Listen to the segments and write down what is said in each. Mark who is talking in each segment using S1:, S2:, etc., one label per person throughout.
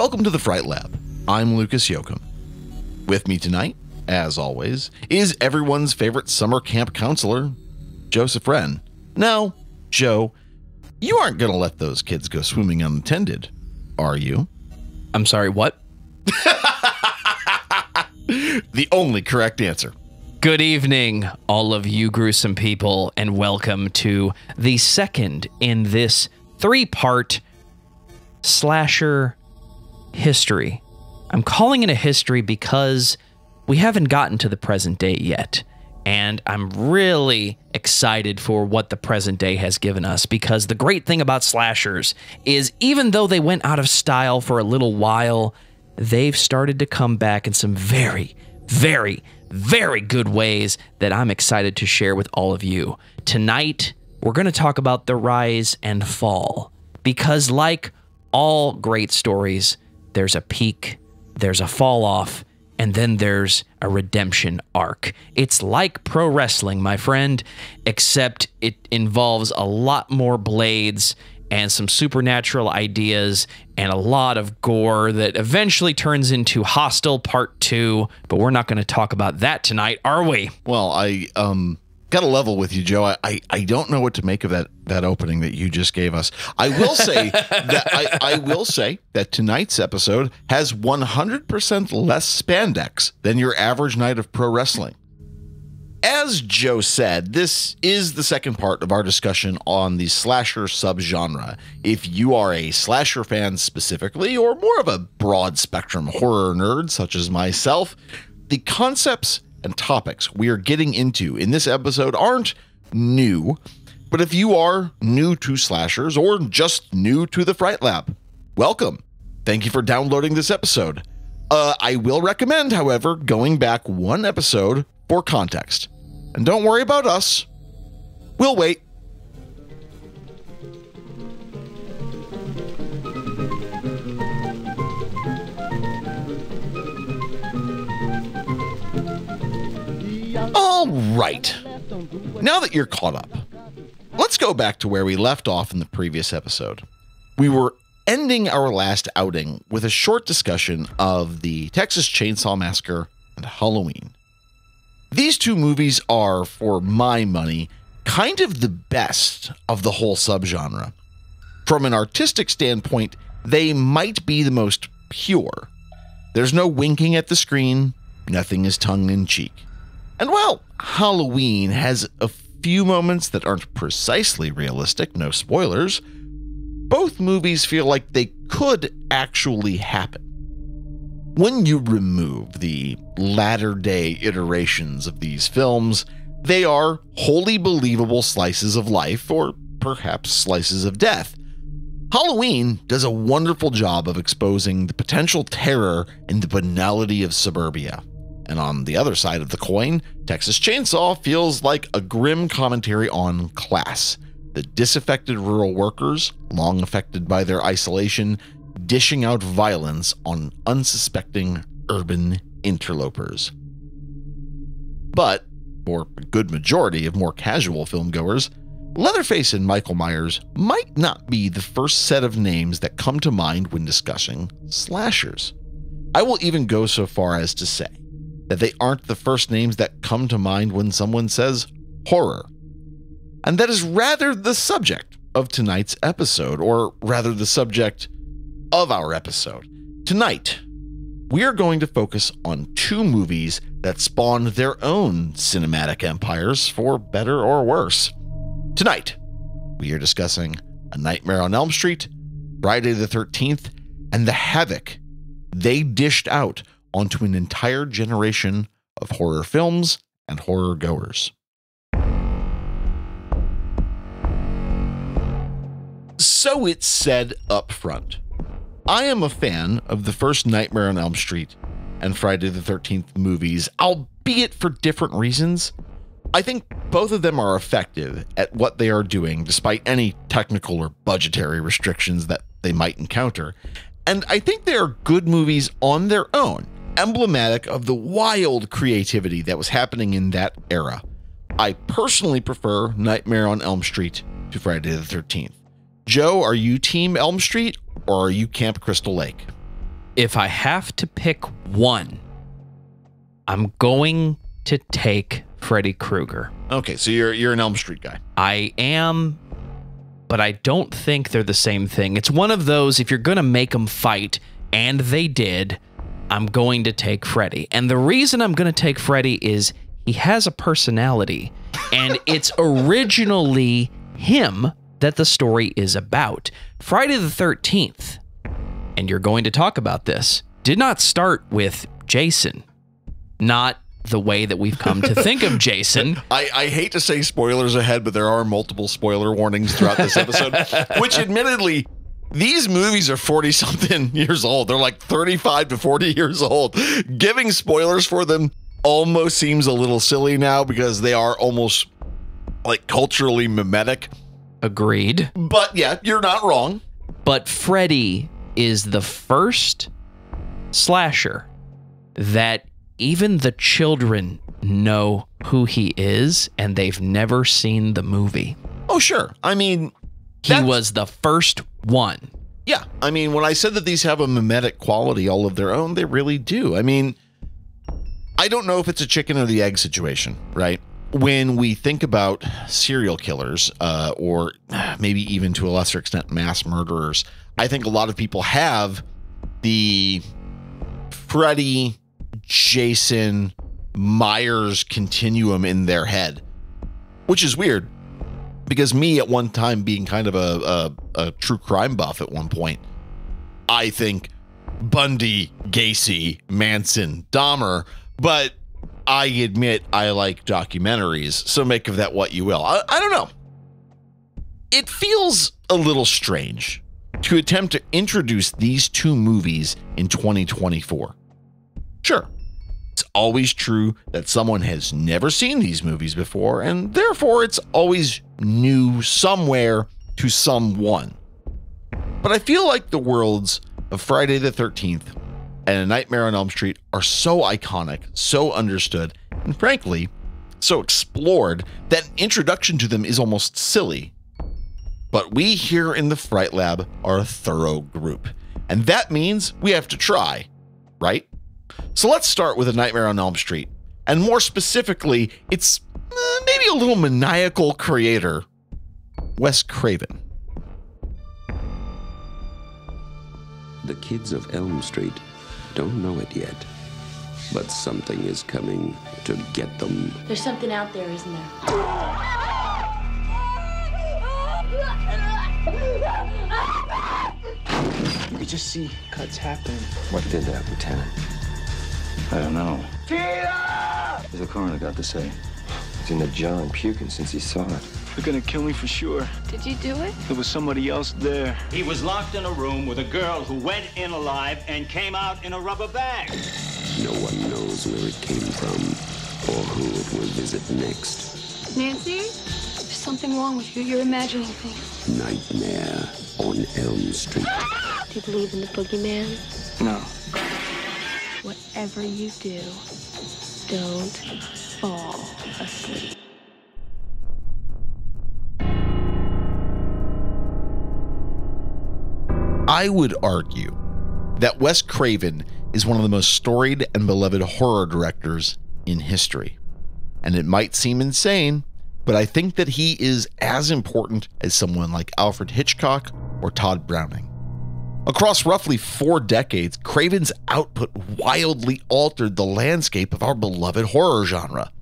S1: Welcome to the Fright Lab. I'm Lucas Yoakum. With me tonight, as always, is everyone's favorite summer camp counselor, Joseph Wren. Now, Joe, you aren't going to let those kids go swimming unattended, are you?
S2: I'm sorry, what?
S1: The only correct answer.
S2: Good evening, all of you gruesome people, and welcome to the second in this three-part slasher history. I'm calling it a history because we haven't gotten to the present day yet, and I'm really excited for what the present day has given us, because the great thing about slashers is even though they went out of style for a little while, they've started to come back in some very, very, very good ways that I'm excited to share with all of you. Tonight, we're going to talk about the rise and fall, because like all great stories, there's a peak, there's a fall off, and then there's a redemption arc. It's like pro wrestling, my friend, except it involves a lot more blades and some supernatural ideas and a lot of gore that eventually turns into Hostel Part 2, but we're not going to talk about that tonight, are we?
S1: Well, I got to level with you, Joe. I don't know what to make of that opening that you just gave us. I will say that I will say that tonight's episode has 100% less spandex than your average night of pro wrestling. As Joe said, this is the second part of our discussion on the slasher subgenre. If you are a slasher fan specifically, or more of a broad spectrum horror nerd such as myself, the concepts and topics we are getting into in this episode aren't new. But if you are new to slashers or just new to the Fright Lab, welcome. Thank you for downloading this episode. I will recommend, however, going back one episode for context. And don't worry about us. We'll wait. All right. Now that you're caught up, let's go back to where we left off in the previous episode. We were ending our last outing with a short discussion of the Texas Chainsaw Massacre and Halloween. These two movies are, for my money, kind of the best of the whole subgenre. From an artistic standpoint, they might be the most pure. There's no winking at the screen, nothing is tongue-in-cheek. And while Halloween has a few moments that aren't precisely realistic, no spoilers, both movies feel like they could actually happen. When you remove the latter-day iterations of these films, they are wholly believable slices of life, or perhaps slices of death. Halloween does a wonderful job of exposing the potential terror and the banality of suburbia. And on the other side of the coin, Texas Chainsaw feels like a grim commentary on class. The disaffected rural workers, long affected by their isolation, dishing out violence on unsuspecting urban interlopers. But, for a good majority of more casual filmgoers, Leatherface and Michael Myers might not be the first set of names that come to mind when discussing slashers. I will even go so far as to say that they aren't the first names that come to mind when someone says horror. And that is rather the subject of tonight's episode, or rather the subject of our episode. Tonight, we are going to focus on two movies that spawned their own cinematic empires, for better or worse. Tonight, we are discussing A Nightmare on Elm Street, Friday the 13th, and the havoc they dished out onto an entire generation of horror films and horror goers. So it's said up front, I am a fan of the first Nightmare on Elm Street and Friday the 13th movies, albeit for different reasons. I think both of them are effective at what they are doing, despite any technical or budgetary restrictions that they might encounter. And I think they are good movies on their own, emblematic of the wild creativity that was happening in that era. I personally prefer Nightmare on Elm Street to Friday the 13th. Joe, are you Team Elm Street or are you Camp Crystal Lake?
S2: If I have to pick one, I'm going to take Freddy Krueger.
S1: Okay, so you're an Elm Street guy.
S2: I am, but I don't think they're the same thing. It's one of those, if you're going to make them fight, and they did, I'm going to take Freddy. And the reason I'm going to take Freddy is he has a personality, and it's originally him that the story is about. Friday the 13th, and you're going to talk about this, did not start with Jason. Not the way that we've come to think of Jason.
S1: I hate to say spoilers ahead, but there are multiple spoiler warnings throughout this episode, which admittedly, these movies are 40-something years old. They're like 35 to 40 years old. Giving spoilers for them almost seems a little silly now because they are almost like culturally mimetic.
S2: Agreed.
S1: But yeah, you're not wrong.
S2: But Freddy is the first slasher that even the children know who he is, and they've never seen the movie.
S1: Oh, sure. I mean,
S2: he was the first one.
S1: Yeah. I mean, when I said that these have a mimetic quality all of their own, they really do. I mean, I don't know if it's a chicken or the egg situation, right? When we think about serial killers, or maybe even to a lesser extent, mass murderers, I think a lot of people have the Freddy, Jason, Myers continuum in their head, which is weird because me at one time being kind of a true crime buff at one point, I think Bundy, Gacy, Manson, Dahmer, but I admit I like documentaries, so make of that what you will. I don't know. It feels a little strange to attempt to introduce these two movies in 2024. Sure, it's always true that someone has never seen these movies before, and therefore it's always new somewhere to someone. But I feel like the worlds of Friday the 13th and A Nightmare on Elm Street are so iconic, so understood, and frankly, so explored that an introduction to them is almost silly. But we here in the Fright Lab are a thorough group, and that means we have to try, right? So let's start with A Nightmare on Elm Street, and more specifically, its maybe a little maniacal creator, Wes Craven.
S3: The kids of Elm Street don't know it yet, but something is coming to get them.
S4: There's something out there, isn't there?
S5: You could just see cuts happening.
S6: What did that, Lieutenant?
S5: I don't know.
S6: Tina! What's the coroner got to say? He's in the jar and puking since he saw it.
S5: They're gonna kill me for sure.
S4: Did you do it?
S5: There was somebody else there.
S7: He was locked in a room with a girl who went in alive and came out in a rubber bag.
S3: No one knows where it came from or who it will visit next.
S4: Nancy? There's something wrong with you. You're imagining things.
S3: Nightmare on Elm Street.
S4: Do you believe in the boogeyman?
S5: No.
S4: Whatever you do, don't fall asleep.
S1: I would argue that Wes Craven is one of the most storied and beloved horror directors in history. And it might seem insane, but I think that he is as important as someone like Alfred Hitchcock or Todd Browning. Across roughly 4 decades, Craven's output wildly altered the landscape of our beloved horror genre.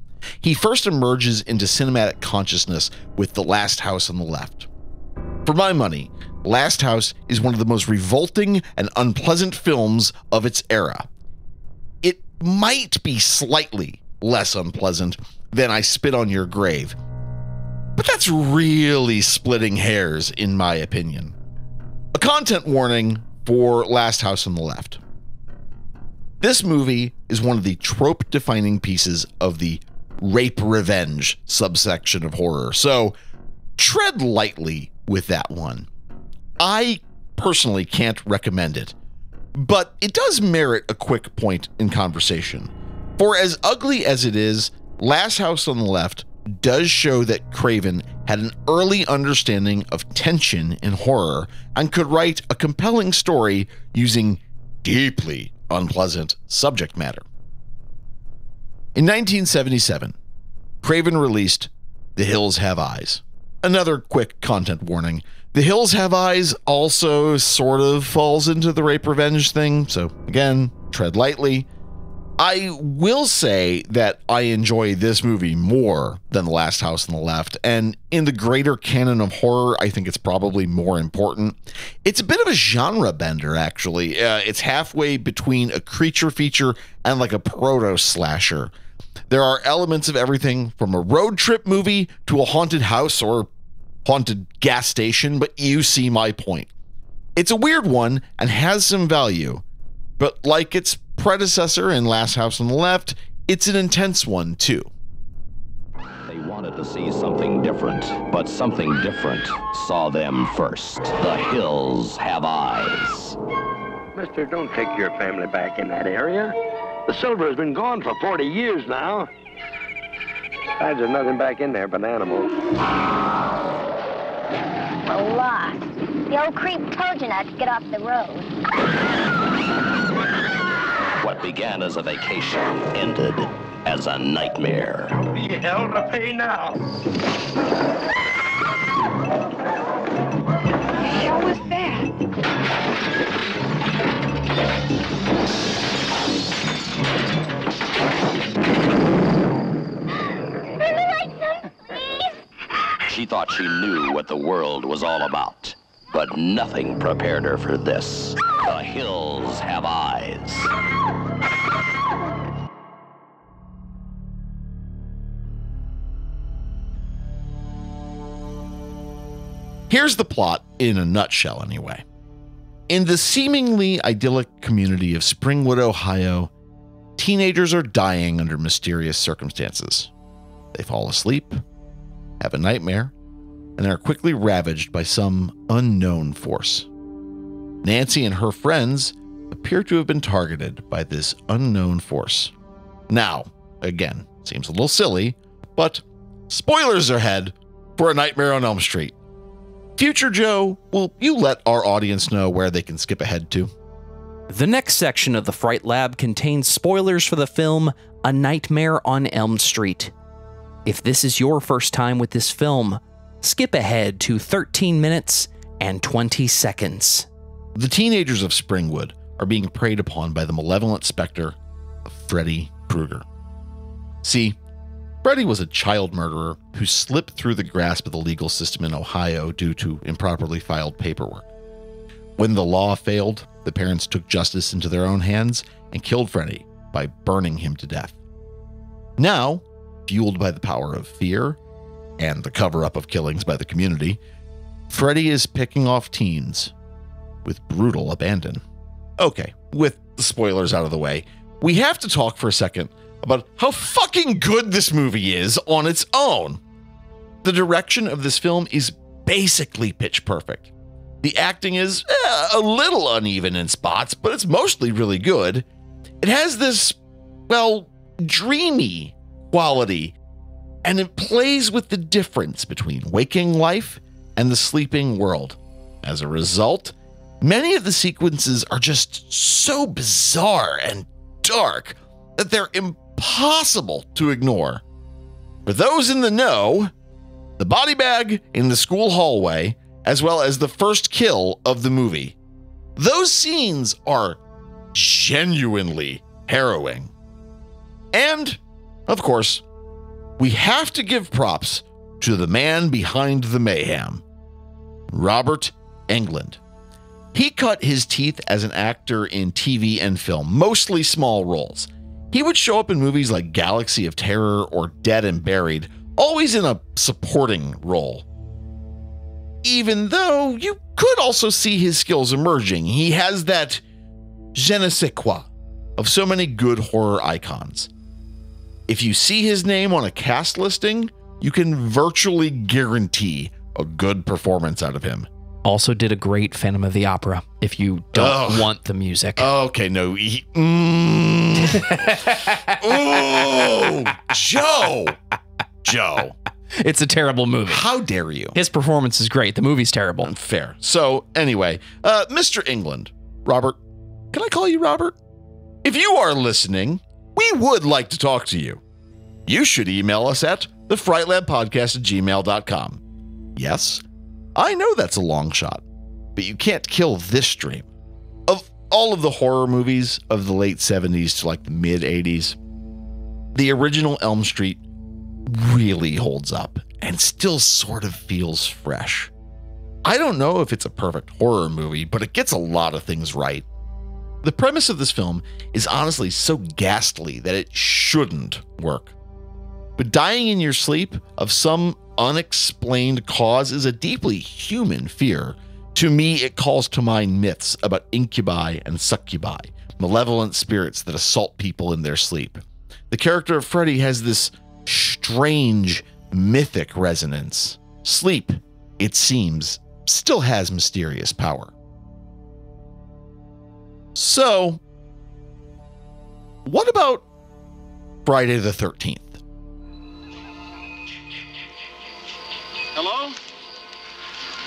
S1: He first emerges into cinematic consciousness with The Last House on the Left. For my money, Last House is one of the most revolting and unpleasant films of its era. It might be slightly less unpleasant than I Spit on Your Grave, but that's really splitting hairs in my opinion. A content warning for Last House on the Left. This movie is one of the trope-defining pieces of the rape revenge subsection of horror, so tread lightly with that one. I personally can't recommend it, but it does merit a quick point in conversation. For as ugly as it is, Last House on the Left does show that Craven had an early understanding of tension in horror and could write a compelling story using deeply unpleasant subject matter. In 1977, Craven released The Hills Have Eyes. Another quick content warning. The Hills Have Eyes also sort of falls into the rape revenge thing, so again, tread lightly. I will say that I enjoy this movie more than The Last House on the Left, and in the greater canon of horror, I think it's probably more important. It's a bit of a genre bender, actually. It's halfway between a creature feature and like a proto-slasher. There are elements of everything from a road trip movie to a haunted house or haunted gas station, but you see my point. It's a weird one and has some value, but like its predecessor in Last House on the Left, it's an intense one too.
S8: They wanted to see something different, but something different saw them first. The Hills Have Eyes.
S9: Mister, don't take your family back in that area. The silver has been gone for 40 years now. Besides, there's nothing back in there but animals.
S10: We're lost. The old creep told you not to get off the road.
S8: What began as a vacation ended as a nightmare.
S9: You hell to pay now.
S4: What was that?
S8: She thought she knew what the world was all about, but nothing prepared her for this. The Hills Have Eyes.
S1: Here's the plot in a nutshell, anyway. In the seemingly idyllic community of Springwood, Ohio, teenagers are dying under mysterious circumstances. They fall asleep, have a nightmare, and are quickly ravaged by some unknown force. Nancy and her friends appear to have been targeted by this unknown force. Now, again, seems a little silly, but spoilers ahead for A Nightmare on Elm Street. Future Joe, will you let our audience know where they can skip ahead to?
S2: The next section of the Fright Lab contains spoilers for the film A Nightmare on Elm Street. If this is your first time with this film, skip ahead to 13 minutes and 20 seconds.
S1: The teenagers of Springwood are being preyed upon by the malevolent specter of Freddy Krueger. See, Freddy was a child murderer who slipped through the grasp of the legal system in Ohio due to improperly filed paperwork. When the law failed, the parents took justice into their own hands and killed Freddy by burning him to death. Now, fueled by the power of fear and the cover-up of killings by the community, Freddy is picking off teens with brutal abandon. Okay, with the spoilers out of the way, we have to talk for a second about how fucking good this movie is on its own. The direction of this film is basically pitch perfect. The acting is a little uneven in spots, but it's mostly really good. It has this, well, dreamy quality, and it plays with the difference between waking life and the sleeping world. As a result, many of the sequences are just so bizarre and dark that they're impossible to ignore. For those in the know, the body bag in the school hallway, as well as the first kill of the movie, those scenes are genuinely harrowing. And, of course, we have to give props to the man behind the mayhem, Robert Englund. He cut his teeth as an actor in TV and film, mostly small roles. He would show up in movies like Galaxy of Terror or Dead and Buried, always in a supporting role. Even though you could also see his skills emerging, he has that je ne sais quoi of so many good horror icons. If you see his name on a cast listing, you can virtually guarantee a good performance out of him.
S2: Also did a great Phantom of the Opera, if you don't want the music.
S1: Okay, no. Oh, Joe.
S2: It's a terrible movie.
S1: How dare you?
S2: His performance is great. The movie's terrible.
S1: Fair. So, anyway, Mr. Englund, Robert, Can I call you Robert? If you are listening, we would like to talk to you. You should email us at thefrightlabpodcast@gmail.com. Yes, I know that's a long shot, but you can't kill this dream. Of all of the horror movies of the late 70s to like the mid 80s, the original Elm Street really holds up and still sort of feels fresh. I don't know if it's a perfect horror movie, but it gets a lot of things right. The premise of this film is honestly so ghastly that it shouldn't work. But dying in your sleep of some unexplained cause is a deeply human fear. To me, it calls to mind myths about incubi and succubi, malevolent spirits that assault people in their sleep. The character of Freddy has this strange, mythic resonance. Sleep, it seems, still has mysterious power. So, what about Friday the 13th?
S7: Hello?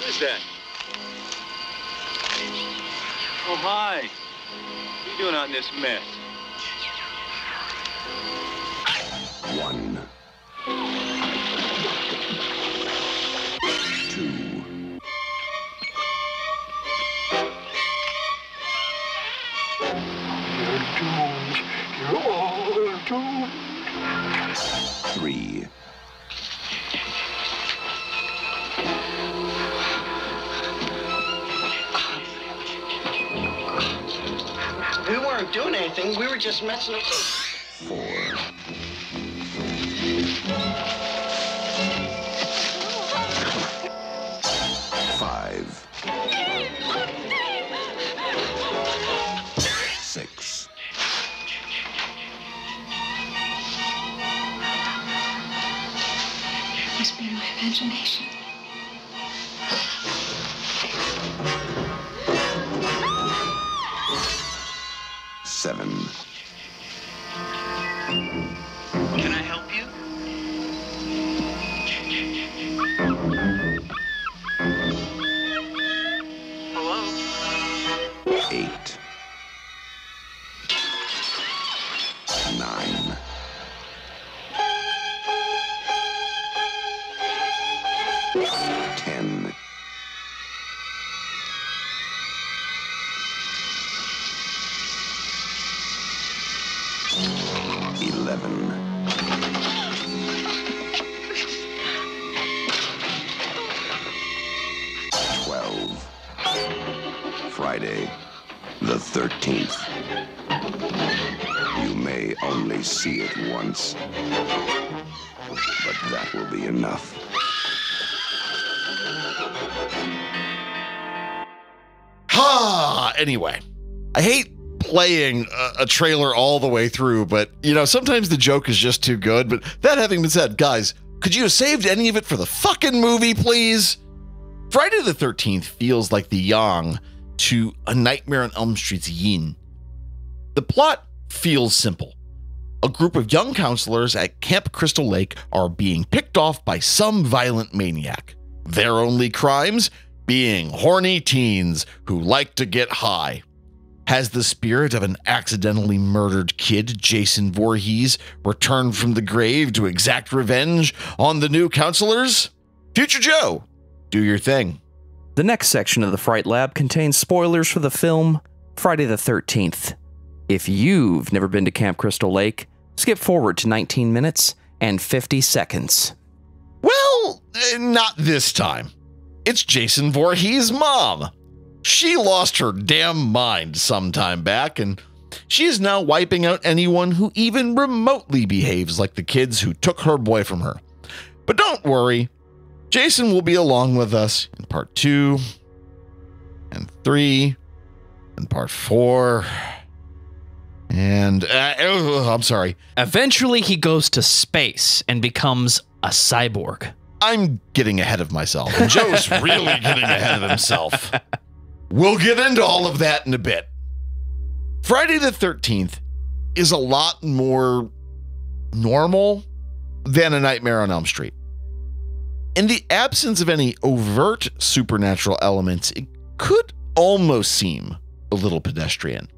S7: Who's that? Oh, hi. What are you doing out in this mess?
S3: 1, 2, 3.
S11: We weren't doing anything. We were just messing up.
S3: 4. 5. 6.
S4: Must be in my imagination.
S3: 7.
S11: Can I help you?
S3: 8. 9. 10. 11. 12. Friday the 13th. You may only see it once, but that will be enough.
S1: Anyway, I hate playing a trailer all the way through, but sometimes the joke is just too good. But that having been said, guys, could you have saved any of it for the fucking movie, please? Friday the 13th feels like the yang to A Nightmare on Elm Street's yin. The plot feels simple. A group of young counselors at Camp Crystal Lake are being picked off by some violent maniac. Their only crimes? Being horny teens who like to get high. Has the spirit of an accidentally murdered kid, Jason Voorhees, returned from the grave to exact revenge on the new counselors? Future Joe, do your thing.
S2: The next section of the Fright Lab contains spoilers for the film Friday the 13th. If you've never been to Camp Crystal Lake, skip forward to 19 minutes and 50 seconds.
S1: Well, not this time. It's Jason Voorhees' mom. She lost her damn mind some time back, and she is now wiping out anyone who even remotely behaves like the kids who took her boy from her. But don't worry, Jason will be along with us in part 2 and 3 and part 4 and I'm sorry.
S2: Eventually he goes to space and becomes a cyborg.
S1: I'm getting ahead of myself. And Joe's really getting ahead of himself. We'll get into all of that in a bit. Friday the 13th is a lot more normal than A Nightmare on Elm Street. In the absence of any overt supernatural elements, it could almost seem a little pedestrian.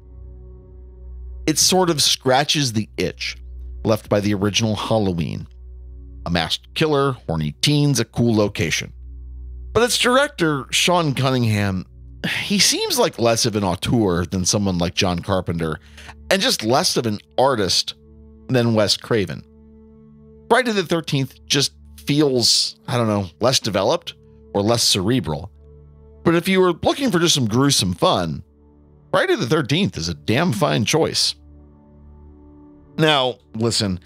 S1: it sort of scratches the itch left by the original Halloween. A masked killer, horny teens, a cool location. But its director, Sean Cunningham, he seems like less of an auteur than someone like John Carpenter, and just less of an artist than Wes Craven. Friday the 13th just feels, I don't know, less developed or less cerebral. But if you were looking for just some gruesome fun, Friday the 13th is a damn fine choice. Now, listen,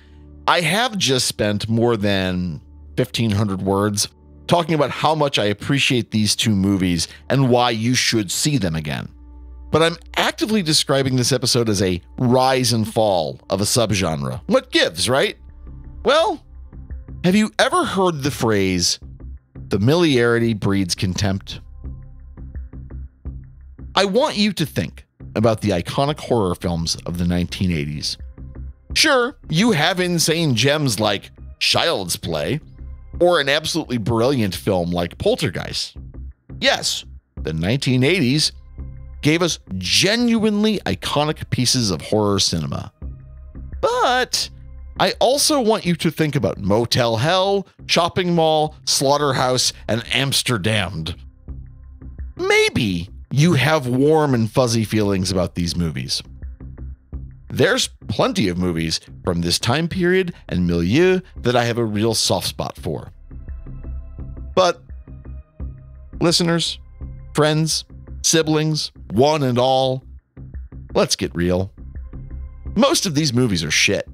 S1: I have just spent more than 1,500 words talking about how much I appreciate these two movies and why you should see them again. But I'm actively describing this episode as a rise and fall of a subgenre. What gives, right? Well, have you ever heard the phrase, familiarity breeds contempt? I want you to think about the iconic horror films of the 1980s. Sure, you have insane gems like Child's Play, or an absolutely brilliant film like Poltergeist. Yes, the 1980s gave us genuinely iconic pieces of horror cinema. But I also want you to think about Motel Hell, Chopping Mall, Slaughterhouse, and Amsterdam. Maybe you have warm and fuzzy feelings about these movies. There's plenty of movies from this time period and milieu that I have a real soft spot for. But listeners, friends, siblings, one and all, let's get real. Most of these movies are shit.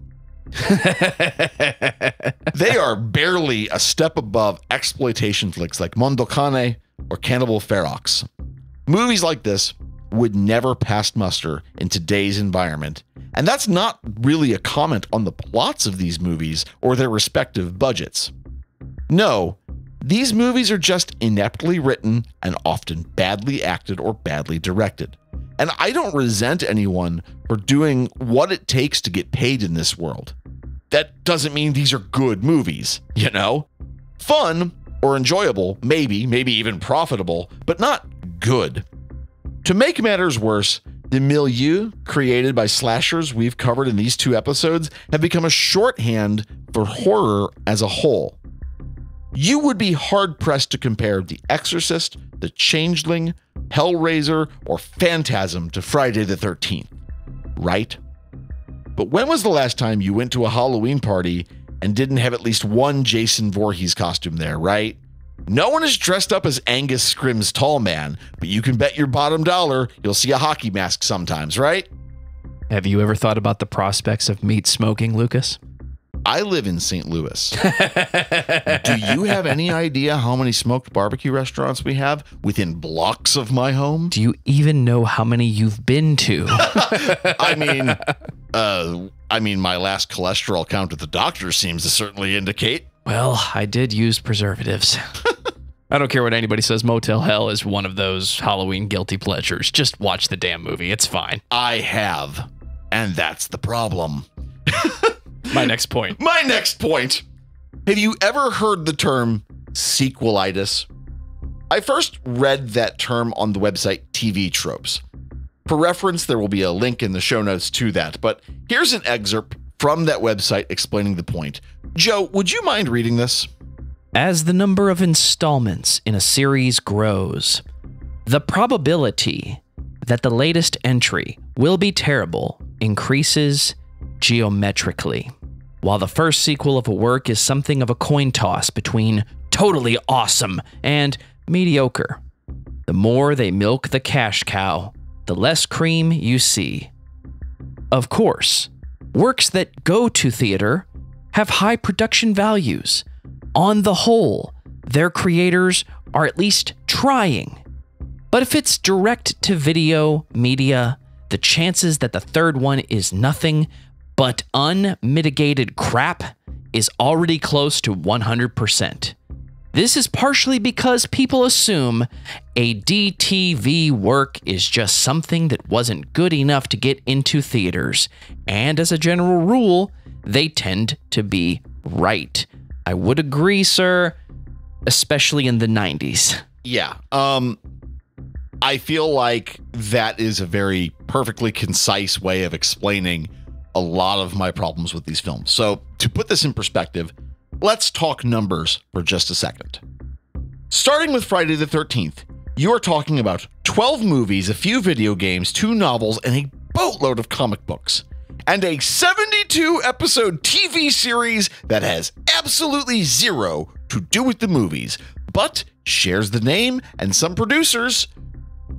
S1: They are barely a step above exploitation flicks like Mondo Cane or Cannibal Ferox. Movies like this would never pass muster in today's environment. And that's not really a comment on the plots of these movies or their respective budgets. No, these movies are just ineptly written and often badly acted or badly directed. And I don't resent anyone for doing what it takes to get paid in this world. That doesn't mean these are good movies, you know? Fun or enjoyable, maybe even profitable, but not good. To make matters worse, the milieu created by slashers we've covered in these two episodes have become a shorthand for horror as a whole. You would be hard-pressed to compare The Exorcist, The Changeling, Hellraiser, or Phantasm to Friday the 13th, right? But when was the last time you went to a Halloween party and didn't have at least one Jason Voorhees costume there, right? No one is dressed up as Angus Scrimm's Tall Man, but you can bet your bottom dollar you'll see a hockey mask sometimes, right?
S2: Have you ever thought about the prospects of meat smoking, Lucas?
S1: I live in St. Louis. Do you have any idea how many smoked barbecue restaurants we have within blocks of my home?
S2: Do you even know how many you've been to?
S1: I mean, my last cholesterol count at the doctor seems to certainly indicate.
S2: Well, I did use preservatives. I don't care what anybody says. Motel Hell is one of those Halloween guilty pleasures. Just watch the damn movie. It's fine.
S1: I have. And that's the problem.
S2: My next point.
S1: Have you ever heard the term sequelitis? I first read that term on the website TV Tropes. For reference, there will be a link in the show notes to that, but here's an excerpt from that website explaining the point. Joe, would you mind reading this?
S2: As the number of installments in a series grows, the probability that the latest entry will be terrible increases geometrically. While the first sequel of a work is something of a coin toss between totally awesome and mediocre, the more they milk the cash cow, the less cream you see. Of course, works that go to theater have high production values. On the whole, their creators are at least trying. But if it's direct-to-video media, the chances that the third one is nothing but unmitigated crap is already close to 100%. This is partially because people assume a DTV work is just something that wasn't good enough to get into theaters, and as a general rule, they tend to be right. I would agree, sir, especially in the 90s.
S1: Yeah. I feel like that is a very perfectly concise way of explaining a lot of my problems with these films. So to put this in perspective, let's talk numbers for just a second. Starting with Friday the 13th, you are talking about 12 movies, a few video games, 2 novels, and a boatload of comic books, and a 72-episode TV series that has absolutely zero to do with the movies, but shares the name and some producers.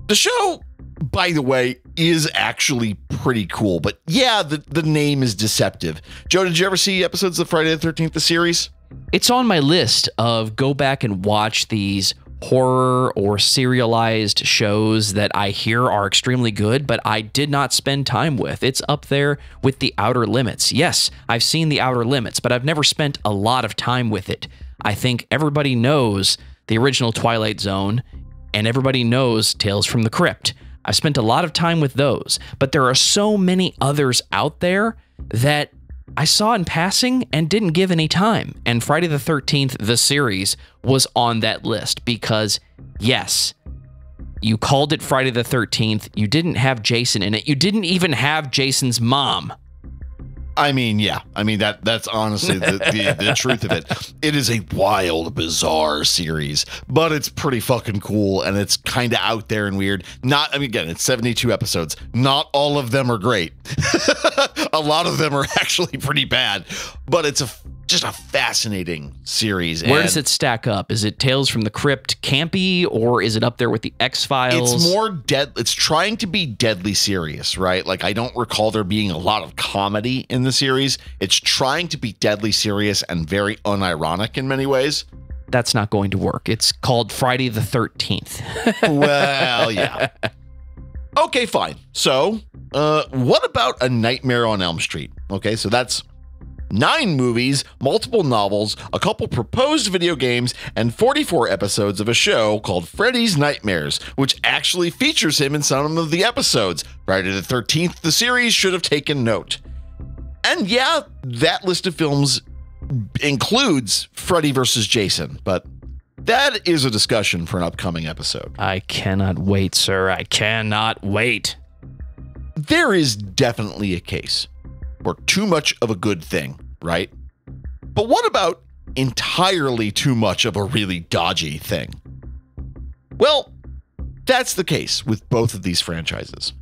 S1: The show, by the way, is actually pretty cool, but yeah, the name is deceptive. Joe, did you ever see episodes of Friday the 13th, the series?
S2: It's on my list of go back and watch these horror or serialized shows that I hear are extremely good, but I did not spend time with. It's up there with The Outer Limits. Yes, I've seen The Outer Limits, but I've never spent a lot of time with it. I think everybody knows the original Twilight Zone, and everybody knows Tales from the Crypt. I've spent a lot of time with those, but there are so many others out there that I saw in passing and didn't give any time. And Friday the 13th, the series, was on that list because, yes, you called it Friday the 13th. You didn't have Jason in it. You didn't even have Jason's mom.
S1: I mean, yeah. I mean, that's honestly the truth of it. It is a wild, bizarre series, but it's pretty fucking cool, and it's kind of out there and weird. Again, it's 72 episodes. Not all of them are great. A lot of them are actually pretty bad, but it's just a fascinating series.
S2: Where does it stack up? Is it Tales from the Crypt campy, or is it up there with the X-Files?
S1: It's more it's trying to be deadly serious, right? Like, I don't recall there being a lot of comedy in the series. It's trying to be deadly serious and very unironic in many ways.
S2: That's not going to work. It's called Friday the 13th.
S1: Well, yeah. Okay, fine. So, what about A Nightmare on Elm Street? Okay, so that's 9 movies, multiple novels, a couple proposed video games, and 44 episodes of a show called Freddy's Nightmares, which actually features him in some of the episodes. Friday the 13th, the series should have taken note. And yeah, that list of films includes Freddy vs. Jason, but that is a discussion for an upcoming episode.
S2: I cannot wait, sir. I cannot wait.
S1: There is definitely a case for too much of a good thing, right? But what about entirely too much of a really dodgy thing? Well, that's the case with both of these franchises.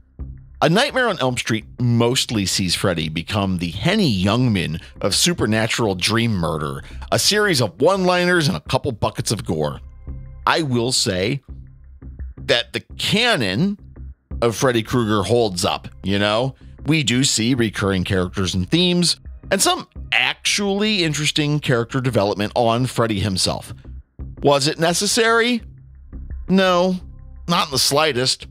S1: A Nightmare on Elm Street mostly sees Freddy become the Henny Youngman of supernatural dream murder, a series of one-liners and a couple buckets of gore. I will say that the canon of Freddy Krueger holds up, you know? We do see recurring characters and themes, and some actually interesting character development on Freddy himself. Was it necessary? No, not in the slightest.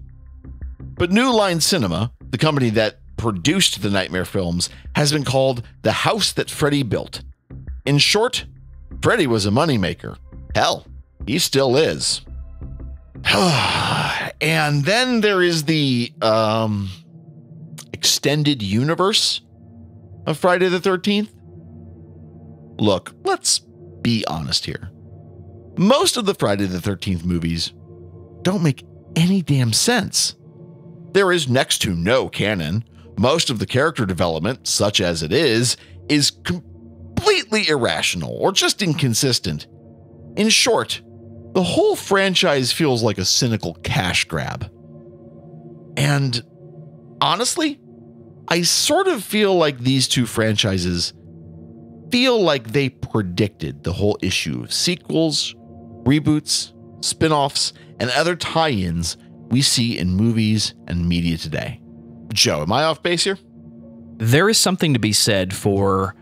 S1: But New Line Cinema, the company that produced the Nightmare films, has been called the house that Freddy built. In short, Freddy was a moneymaker. Hell, he still is. And then there is the extended universe of Friday the 13th. Look, let's be honest here. Most of the Friday the 13th movies don't make any damn sense. There is next to no canon. Most of the character development, such as it is completely irrational or just inconsistent. In short, the whole franchise feels like a cynical cash grab. And honestly, I sort of feel like these two franchises feel like they predicted the whole issue of sequels, reboots, spin-offs, and other tie-ins we see in movies and media today. Joe, am I off base here?
S2: There is something to be said for,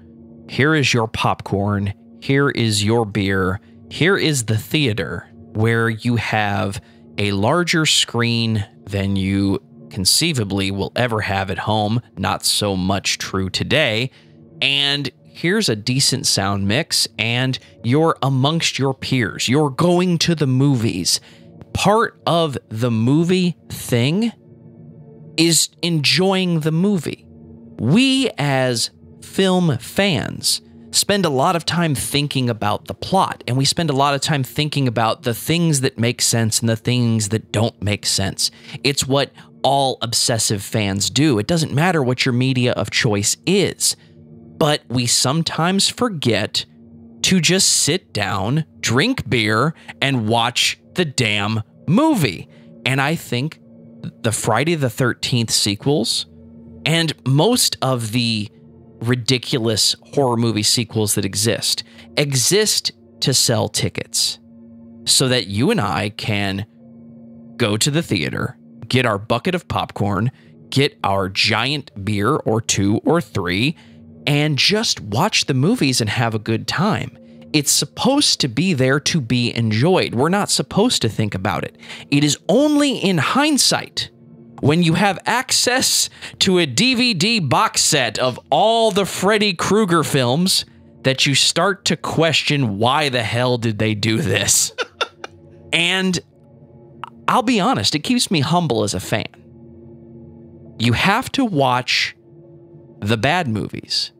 S2: here is your popcorn, here is your beer, here is the theater, where you have a larger screen than you conceivably will ever have at home, not so much true today, and here's a decent sound mix, and you're amongst your peers, you're going to the movies. Part of the movie thing is enjoying the movie. We as film fans spend a lot of time thinking about the plot, and we spend a lot of time thinking about the things that make sense and the things that don't make sense. It's what all obsessive fans do. It doesn't matter what your media of choice is, but we sometimes forget to just sit down, drink beer, and watch the damn movie. And I think the Friday the 13th sequels and most of the ridiculous horror movie sequels that exist to sell tickets so that you and I can go to the theater, get our bucket of popcorn, get our giant beer or 2 or 3, and just watch the movies and have a good time. It's supposed to be there to be enjoyed. We're not supposed to think about it. It is only in hindsight, when you have access to a DVD box set of all the Freddy Krueger films, that you start to question, why the hell did they do this? And I'll be honest, it keeps me humble as a fan. You have to watch the bad movies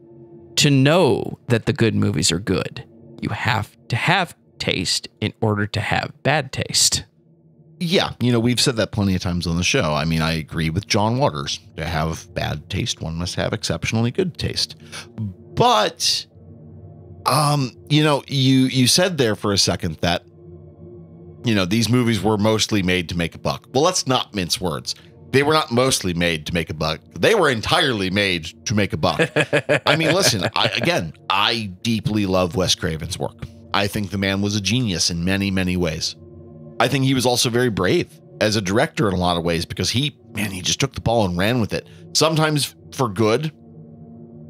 S2: to know that the good movies are good. You have to have taste in order to have bad taste.
S1: Yeah, we've said that plenty of times on the show. I mean, I agree with John Waters. To have bad taste, one must have exceptionally good taste. But, you said there for a second that, these movies were mostly made to make a buck. Well, let's not mince words. They were not mostly made to make a buck. They were entirely made to make a buck. I mean, listen, I deeply love Wes Craven's work. I think the man was a genius in many, many ways. I think he was also very brave as a director in a lot of ways, because he just took the ball and ran with it. Sometimes for good,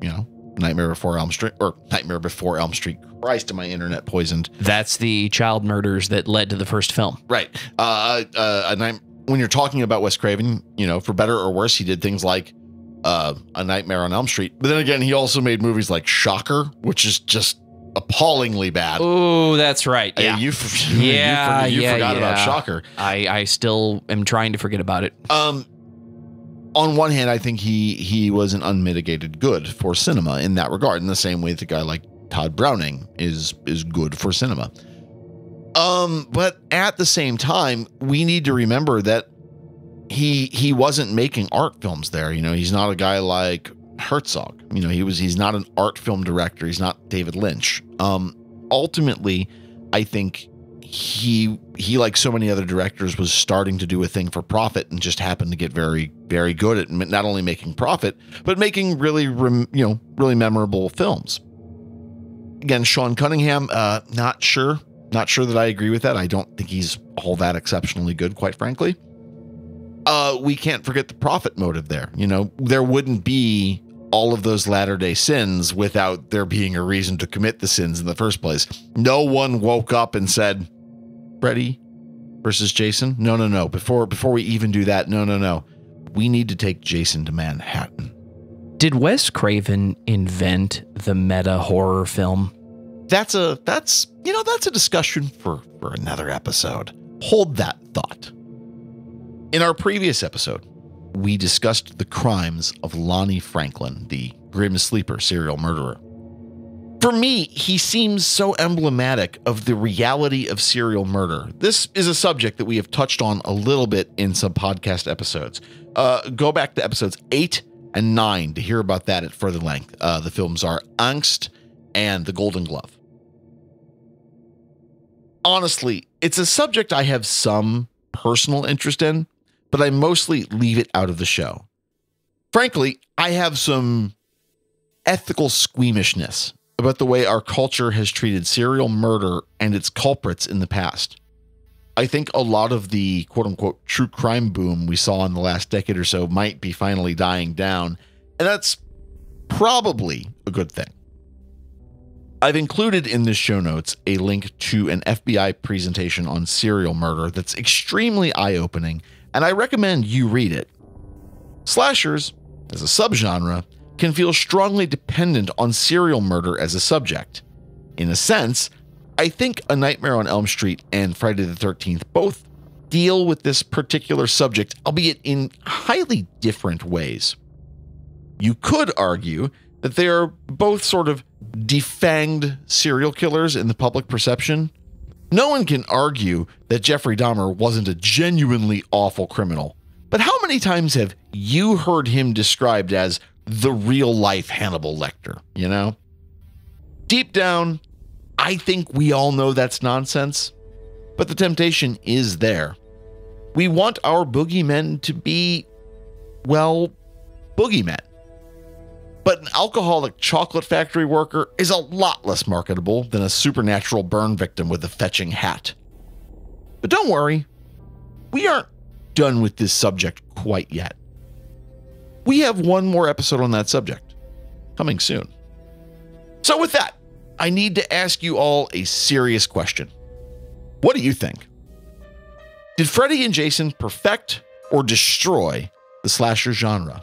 S1: Nightmare Before Elm Street. Christ, am I internet poisoned?
S2: That's the child murders that led to the first film.
S1: Right. When you're talking about Wes Craven, for better or worse, he did things like A Nightmare on Elm Street. But then again, he also made movies like Shocker, which is just appallingly bad.
S2: Oh, that's right. Yeah.
S1: You forgot about Shocker.
S2: I still am trying to forget about it.
S1: On one hand, I think he was an unmitigated good for cinema in that regard, in the same way that a guy like Todd Browning is good for cinema. But at the same time, we need to remember that he wasn't making art films there. He's not a guy like Herzog. He's not an art film director. He's not David Lynch. Ultimately, I think he like so many other directors was starting to do a thing for profit and just happened to get very, very good at not only making profit, but making really memorable films. Again, Sean Cunningham, not sure that I agree with that. I don't think he's all that exceptionally good, quite frankly. We can't forget the profit motive there. There wouldn't be all of those Latter-day Sins without there being a reason to commit the sins in the first place. No one woke up and said, Freddy versus Jason? No. Before we even do that, no. We need to take Jason to Manhattan.
S2: Did Wes Craven invent the meta horror film?
S1: That's a discussion for another episode. Hold that thought. In our previous episode, we discussed the crimes of Lonnie Franklin, the Grim Sleeper serial murderer. For me, he seems so emblematic of the reality of serial murder. This is a subject that we have touched on a little bit in some podcast episodes. Go back to episodes 8 and 9 to hear about that at further length. The films are Angst and The Golden Glove. Honestly, it's a subject I have some personal interest in, but I mostly leave it out of the show. Frankly, I have some ethical squeamishness about the way our culture has treated serial murder and its culprits in the past. I think a lot of the quote-unquote true crime boom we saw in the last decade or so might be finally dying down, and that's probably a good thing. I've included in the show notes a link to an FBI presentation on serial murder that's extremely eye-opening, and I recommend you read it. Slashers, as a subgenre, can feel strongly dependent on serial murder as a subject. In a sense, I think A Nightmare on Elm Street and Friday the 13th both deal with this particular subject, albeit in highly different ways. You could argue that they are both sort of defanged serial killers in the public perception, no one can argue that Jeffrey Dahmer wasn't a genuinely awful criminal. But how many times have you heard him described as the real-life Hannibal Lecter, you know? Deep down, I think we all know that's nonsense, but the temptation is there. We want our boogeymen to be, well, boogeymen. But an alcoholic chocolate factory worker is a lot less marketable than a supernatural burn victim with a fetching hat. But don't worry, we aren't done with this subject quite yet. We have one more episode on that subject, coming soon. So with that, I need to ask you all a serious question. What do you think? Did Freddy and Jason perfect or destroy the slasher genre?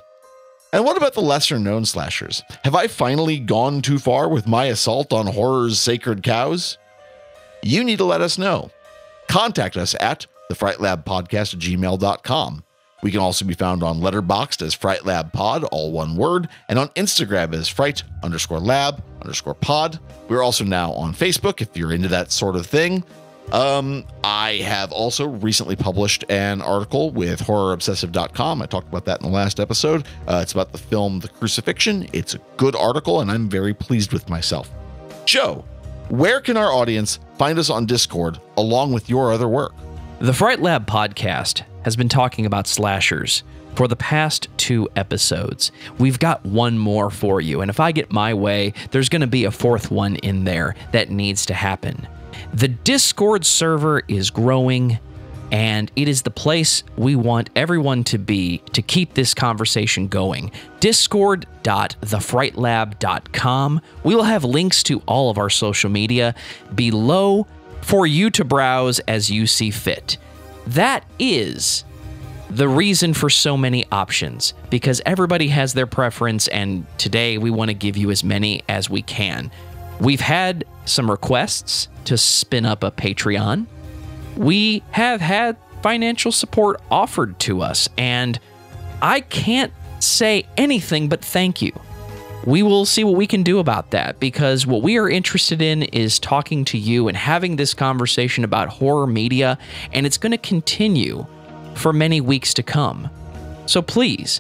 S1: And what about the lesser-known slashers? Have I finally gone too far with my assault on horror's sacred cows? You need to let us know. Contact us at thefrightlabpodcast@gmail.com. We can also be found on Letterboxd as FrightLabPod, all one word, and on Instagram as Fright_Lab_pod. We're also now on Facebook if you're into that sort of thing. I have also recently published an article with HorrorObsessive.com. I talked about that in the last episode. It's about the film The Crucifixion. It's a good article, and I'm very pleased with myself. Joe, where can our audience find us on Discord along with your other work?
S2: The Fright Lab podcast has been talking about slashers for the past 2 episodes. We've got one more for you, and if I get my way, there's going to be a 4th one in there that needs to happen. The Discord server is growing, and it is the place we want everyone to be to keep this conversation going. Discord.thefrightlab.com. We will have links to all of our social media below for you to browse as you see fit. That is the reason for so many options, because everybody has their preference, and today we want to give you as many as we can. We've had some requests to spin up a Patreon. We have had financial support offered to us, and I can't say anything but thank you. We will see what we can do about that, because what we are interested in is talking to you and having this conversation about horror media, and it's going to continue for many weeks to come. So please,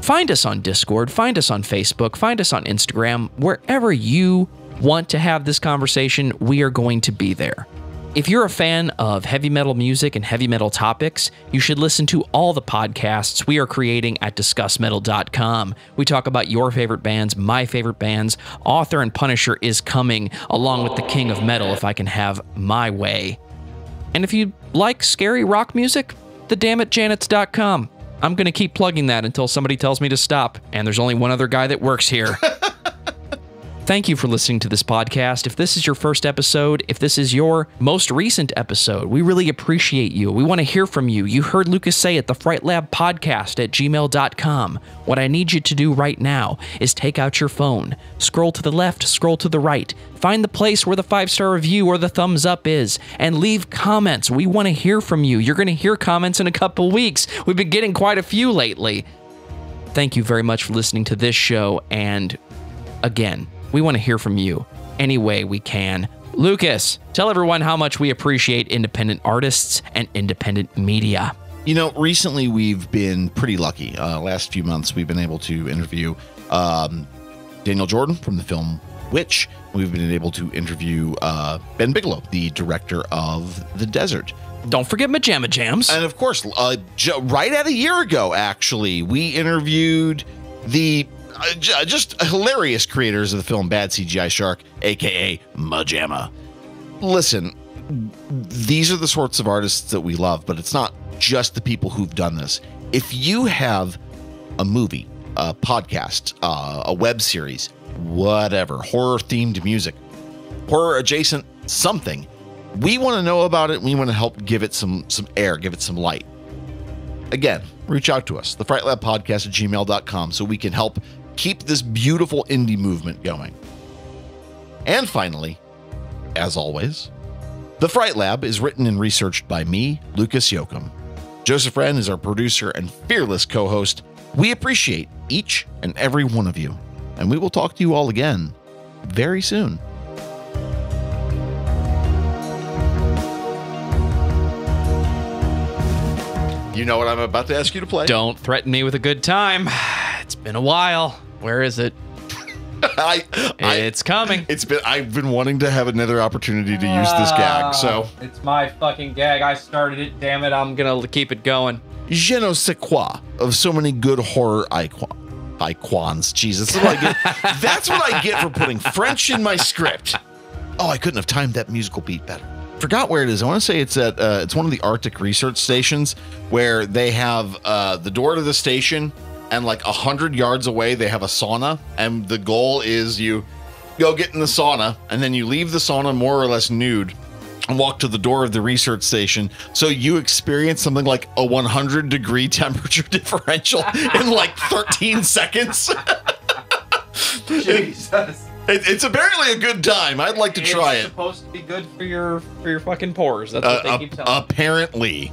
S2: find us on Discord, find us on Facebook, find us on Instagram, wherever you want to have this conversation, we are going to be there. If you're a fan of heavy metal music and heavy metal topics, you should listen to all the podcasts we are creating at discussmetal.com. We talk about your favorite bands, my favorite bands. Author and Punisher is coming, along with the King of Metal, if I can have my way. And if you like scary rock music, thedamnitjanets.com. I'm going to keep plugging that until somebody tells me to stop, and there's only one other guy that works here. Thank you for listening to this podcast. If this is your first episode, if this is your most recent episode, we really appreciate you. We want to hear from you. You heard Lucas say it, thefrightlabpodcast@gmail.com. What I need you to do right now is take out your phone, scroll to the left, scroll to the right, find the place where the 5-star review or the thumbs up is, and leave comments. We want to hear from you. You're going to hear comments in a couple weeks. We've been getting quite a few lately. Thank you very much for listening to this show, and again, we want to hear from you any way we can. Lucas, tell everyone how much we appreciate independent artists and independent media.
S1: You know, recently we've been pretty lucky. Last few months, we've been able to interview Daniel Jordan from the film Witch. We've been able to interview Ben Bigelow, the director of The Desert.
S2: Don't forget Majama Jams.
S1: And of course, right at a year ago, actually, we interviewed the just hilarious creators of the film Bad CGI Shark, aka Majama. Listen, these are the sorts of artists that we love, but it's not just the people who've done this. If you have a movie, a podcast, a web series, whatever, horror-themed music, horror-adjacent something, we want to know about it. We want to help give it some air, give it some light. Again, reach out to us, thefrightlabpodcast@gmail.com, so we can help keep this beautiful indie movement going. And finally, as always, The Fright Lab is written and researched by me, Lucas Yoakum. Joseph Wren is our producer and fearless co-host. We appreciate each and every one of you, and we will talk to you all again very soon. You know what I'm about to ask you to play?
S2: Don't threaten me with a good time. It's been a while. Where is it? It's coming.
S1: I've been wanting to have another opportunity to use this gag, so.
S2: It's my fucking gag. I started it. Damn it. I'm going to keep it going.
S1: Je ne sais quoi of so many good horror icons. Jesus, that's what I get. That's what I get for putting French in my script. Oh, I couldn't have timed that musical beat better. Forgot where it is. I want to say it's at it's one of the Arctic research stations where they have the door to the station, and like 100 yards away they have a sauna, and the goal is you go get in the sauna and then you leave the sauna more or less nude and walk to the door of the research station, so you experience something like a 100-degree temperature differential in like 13 seconds.
S2: Jesus.
S1: It's apparently a good time. I'd like to try it.
S2: It's supposed to be good for your fucking pores. That's what they keep telling me.
S1: Apparently.